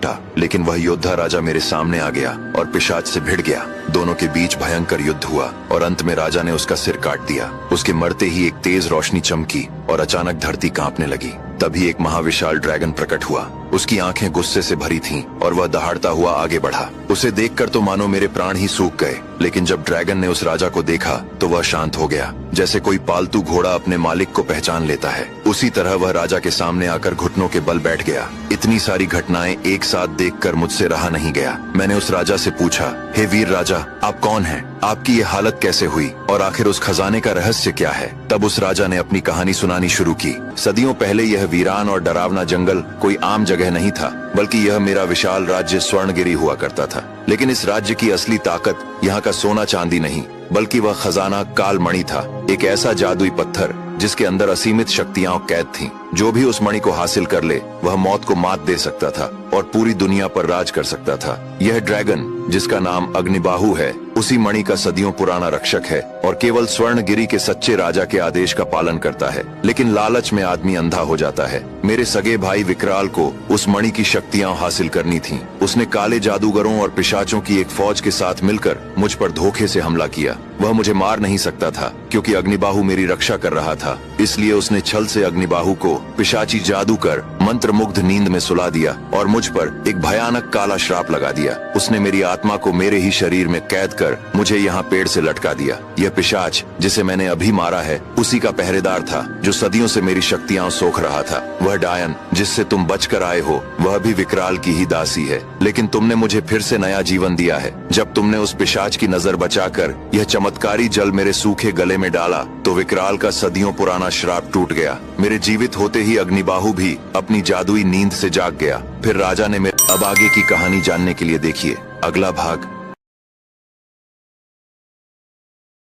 उठा, लेकिन वह योद्धा राजा मेरे सामने आ गया और पिशाच से भिड़ गया। दोनों के बीच भयंकर युद्ध हुआ और अंत में राजा ने उसका सिर काट दिया। उसके मरते ही एक तेज रोशनी चमकी और अचानक धरती कांपने लगी। तभी एक महाविशाल ड्रैगन प्रकट हुआ। उसकी आंखें गुस्से से भरी थीं और वह दहाड़ता हुआ आगे बढ़ा। उसे देखकर तो मानो मेरे प्राण ही सूख गए, लेकिन जब ड्रैगन ने उस राजा को देखा तो वह शांत हो गया, जैसे कोई पालतू घोड़ा अपने मालिक को पहचान लेता है। उसी तरह वह राजा के सामने आकर घुटनों के बल बैठ गया। इतनी सारी घटनाएं एक साथ देखकर मुझसे रहा नहीं गया। मैंने उस राजा से पूछा, हे वीर राजा, आप कौन हैं? आपकी ये हालत कैसे हुई और आखिर उस खजाने का रहस्य क्या है? तब उस राजा ने अपनी कहानी सुनानी शुरू की। सदियों पहले यह वीरान और डरावना जंगल कोई आम जगह नहीं था, बल्कि यह मेरा विशाल राज्य स्वर्णगिरी हुआ करता था। लेकिन इस राज्य की असली ताकत यहाँ का सोना चांदी नहीं, बल्कि वह खजाना कालमणि था, एक ऐसा जादुई पत्थर जिसके अंदर असीमित शक्तियां कैद थीं। जो भी उस मणि को हासिल कर ले वह मौत को मात दे सकता था और पूरी दुनिया पर राज कर सकता था। यह ड्रैगन, जिसका नाम अग्निबाहु है, उसी मणि का सदियों पुराना रक्षक है और केवल स्वर्णगिरी के सच्चे राजा के आदेश का पालन करता है। लेकिन लालच में आदमी अंधा हो जाता है। मेरे सगे भाई विकराल को उस मणि की शक्तियां हासिल करनी थीं। उसने काले जादूगरों और पिशाचों की एक फौज के साथ मिलकर मुझ पर धोखे से हमला किया। वह मुझे मार नहीं सकता था क्योंकि अग्निबाहु मेरी रक्षा कर रहा था। इसलिए उसने छल से अग्निबाहु को पिशाची जादू कर मंत्रमुग्ध नींद में सुला दिया और मुझ पर एक भयानक काला श्राप लगा दिया। उसने मेरी आत्मा को मेरे ही शरीर में कैद कर मुझे यहाँ पेड़ से लटका दिया। यह पिशाच जिसे मैंने अभी मारा है उसी का पहरेदार था, जो सदियों से मेरी शक्तियां सोख रहा था। वह डायन जिससे तुम बचकर आए हो वह भी विकराल की ही दासी है, लेकिन तुमने मुझे फिर से नया जीवन दिया है। जब तुमने उस पिशाच की नजर बचाकर यह चमत्कारी जल मेरे सूखे गले में डाला तो विकराल का सदियों पुराना श्राप टूट गया। मेरे जीवित होते ही अग्निबाहु भी अपनी जादुई नींद से जाग गया। फिर राजा ने मेरे अब आगे की कहानी जानने के लिए देखिए अगला भाग।